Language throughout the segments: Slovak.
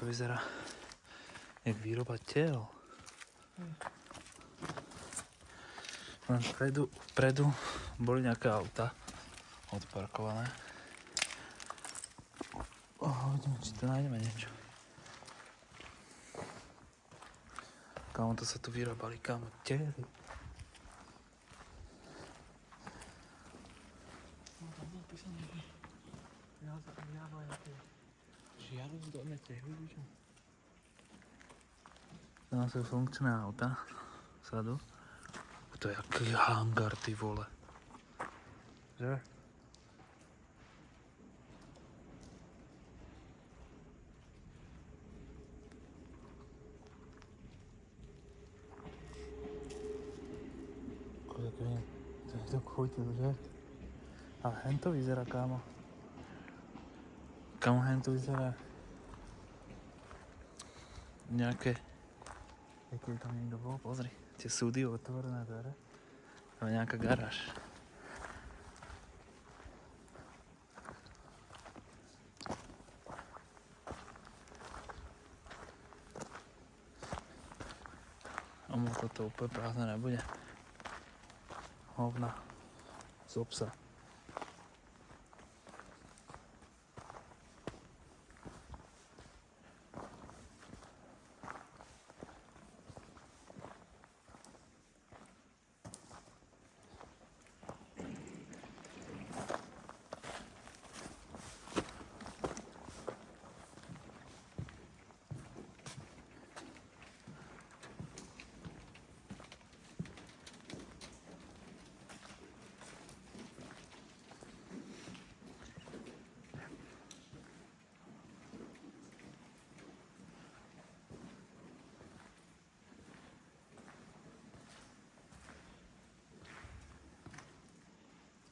to vyzerá jak výroba tiel. Len vpredu boli nejaké auta odparkované. Vidíme, či tu nájdeme niečo. Kámo, to sa tu vyrábali, kámo, tiely. Tam sú funkčné auta vzadu. To je jaký hangar, ty vole. Že? To je to chodil, že? Ale hen to vyzerá, kámo. Kámo, hen to vyzerá nejaké... Jaký tam niekto bol, pozri. Tie súdy, otvorené dvere. Tam je nejaká garáž. Toto úplne prázdne nebude. Hovna. Z obsa.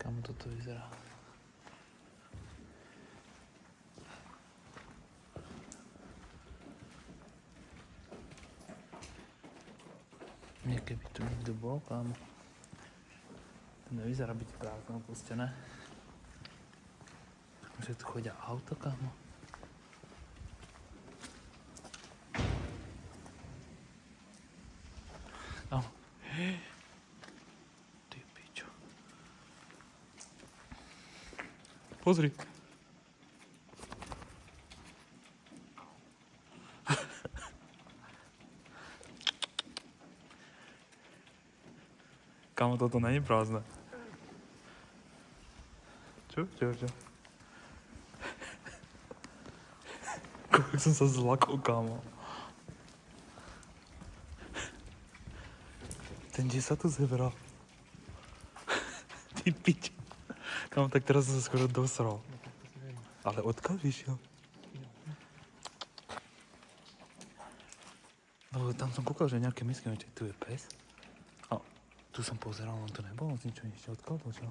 Kamo toto vyzerá? Niekedy tu niekto bol, kámo. To nevyzerá byť prázdno opustené. Že tu chodia auto, kámo. Kámo. Pozri. Kámo, toto není prázdne. Čo? Koľko som sa zlakol, kámo. Ten, kde sa tu zebral? Ty pič. Kámo, tak teraz som sa skoro dosral. Ale odkiaľ vyšiel? No, tam som kúkal, že nejaké misky, či tu je pes. A tu som pozeral, on to nebolo z ničo ešte odkiaľ to, čo?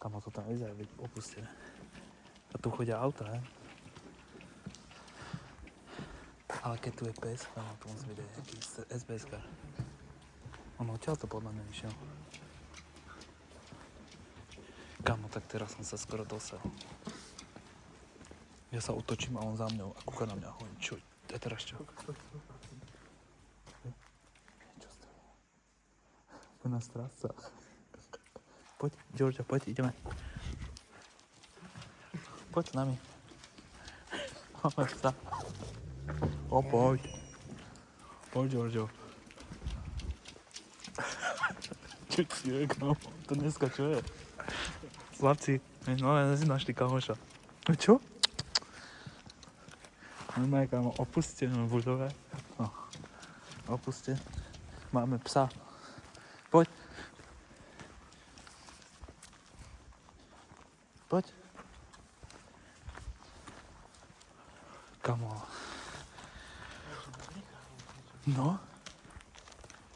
Kámo, to tam vyzerá byť opustené. A tu chodia auta, he? Ale keď tu je pes, kámo, tu musí byť nejaký SBS-kar. On odtiaľ to podľa mňa vyšiel. Kámo, tak teraz som sa skoro dosel. Ja sa otočím a on za mňou a kúka na mňa. Hovorím, čo? A teraz čo? Čo stojí? To nás stráca. Poď, Georgia, poď, ideme. Poď s nami. Máme psa. Poď. Poď, Georgio. Čo ti je, kámo? To dneska čo je? Slavci, no ale si našli kamoša. Čo? Máme, kámo, opustené budove. No. Opustené. Máme psa. Poď. Poď. Kamo. No.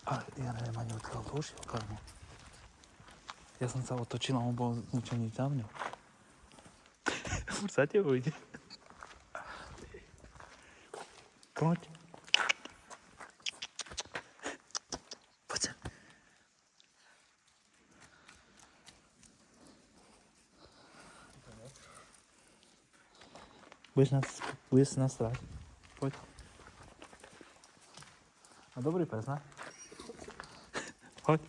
Ale ja neviem ani odkiaľ došiel, kámo. Ja som sa otočil a on bol zničený za mňou. Furt za tebou ide. Poď. Poď sa. Budeš nás strať? Poď. A dobrý pes, ne? Poď.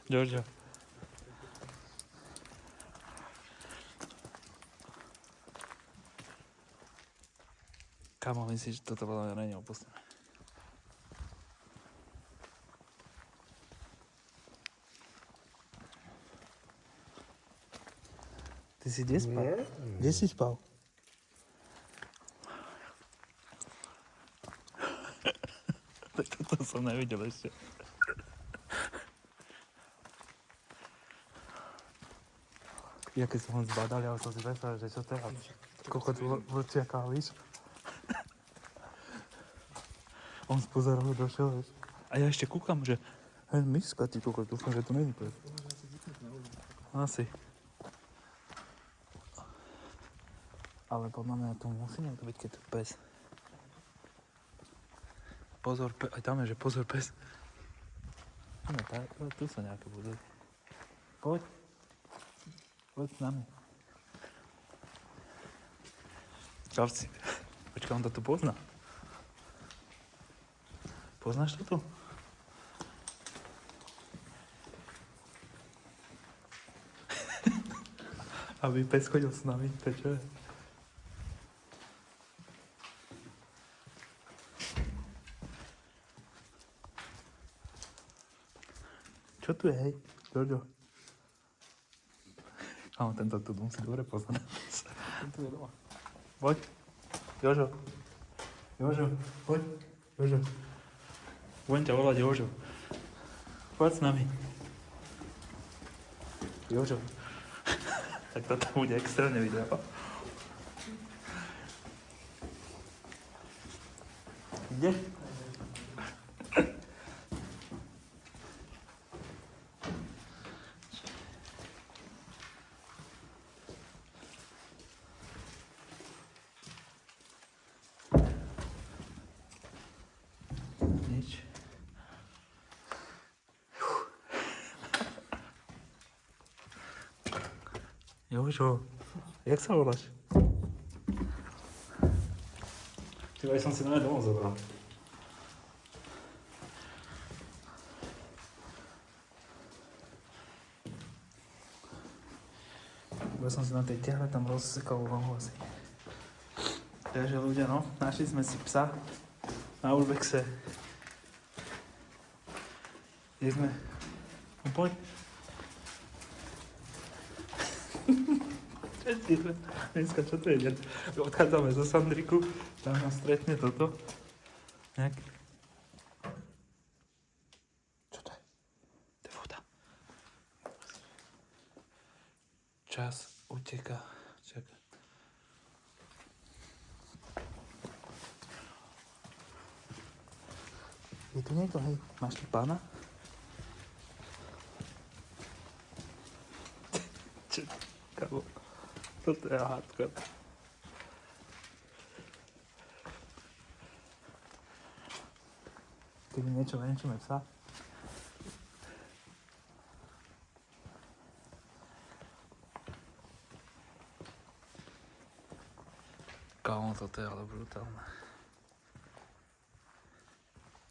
Giorgio. Kámo, myslíš, že toto podľa mňa není opustené? Ty si kde spal? Kde si spal? Toto som nevidel ešte. Ja keď som ho zbadal, ja som si predstavil, že čo teraz? Koľko tu vlčiaka, víš? On z pozoru došiel, vieš. A ja ešte kúkam, že hej, miska, ty kokos, dúfam, že tu není pes. Asi. Ale podľa mňa tu musí niekto byť, keď tu pes. Pozor, aj tam je, že pozor, pes. No, tu sú nejaké budovy. Poď. Poď s nami. Čavci. Počkaj, on to tu pozná. Poznáš to tu? Aby pes chodil s nami, to čo je? Čo tu je, hej? Jojo. Áno, tento tu musí dobre poznať. Tento je doma. Poď. Jožo. Jožo, poď. Jožo. Budem ťa volať Jožo. Poď s nami. Jožo. Tak toto bude extrémne video. Ide? Nič. Jožo, jak sa voláš? Ty, som si na domov zobral. Ja som si na tej tehle tam rozsekal nohu asi. Takže ľudia, no, našli sme si psa na Urbexe. Kde sme? No poď. Dneska, čo to je? Odchádzame zo Sandriku, tam nás stretne toto. Nejak. Čo to je? To je voda. Čas uteká. Čakaj. Je tu niekto, hej? Máš tu pána? Čo? Kámo. Toto je hádka. Keby niečo venčíme psa. Kámo, toto je ale brutálne.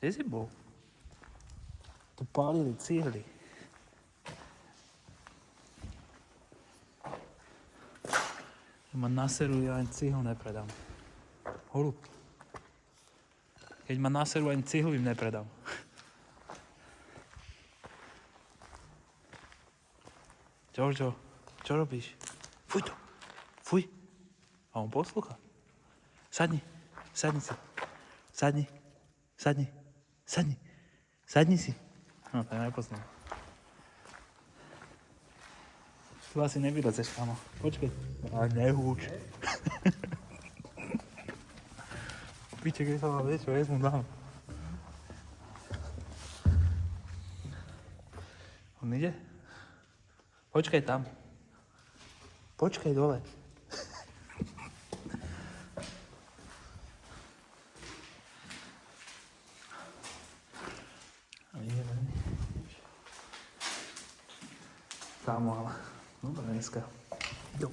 Kde si bol? Tu pálili cihly. Ma naserujú, ja ani cihlu nepredám. Holub. Keď ma naserujú, ani cihlu im nepredám. Giorgio, čo robíš? Fuj to. Fuj. A on poslúcha. Sadni. Sadni si. Sadni. Sadni. Sadni. Sadni si. No, to je nepoznal. Tu asi nevylezeš, kámo. Počkej. A nehúč. Piče, keď sa vám niečo vezmu, dám. On ide? Počkaj tam. Počkaj dole. Kámo, ale dobre dneska. Jo.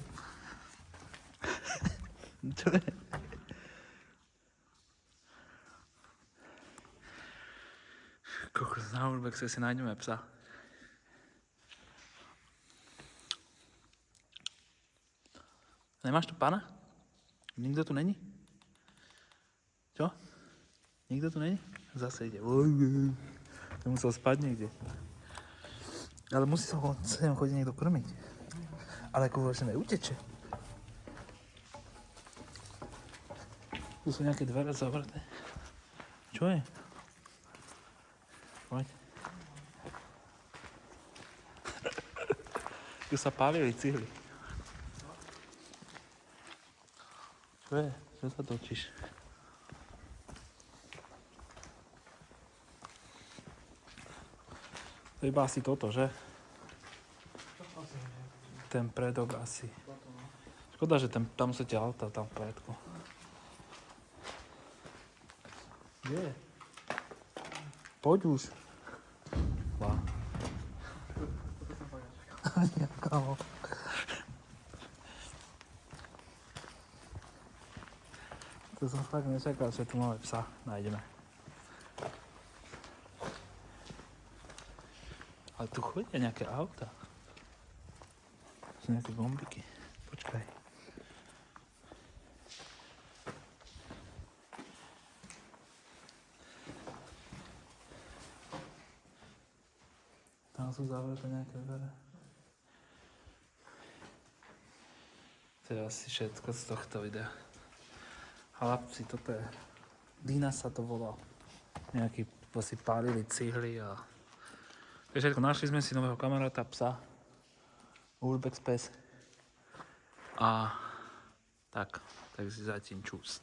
Čo je? Na urbexe si nájdeme psa. Nemáš tu pána? Nikto tu není? Čo? Nikto tu není? Zase ide. To musel spať niekde. Ale musí sa ho sem chodiť niekto krmiť. Ale ako vlastne neuteče. Tu sú nejaké dvere zavreté. Čo je? Poď. Tu sa pálili cihly. Čo je? Čo sa točíš? To iba asi toto, že? Ten predok asi. Škoda, že tam sú tie auta, tam v predku. Kde je? Poď už. Vá. Kámo. To som fakt nečakal, že tu máme psa. Nájdeme. Ale tu chodia nejaké auta. Sú nejaké gombiky. Počkaj. Tam sú zavreté nejaké dvere. To je asi všetko z tohto videa. Chlapci, toto je... Dina sa to volal. Nejakí si pálili cihly a... To je všetko. Našli sme si nového kamaráta, psa. Urbex pes. A... Tak si zatím čus.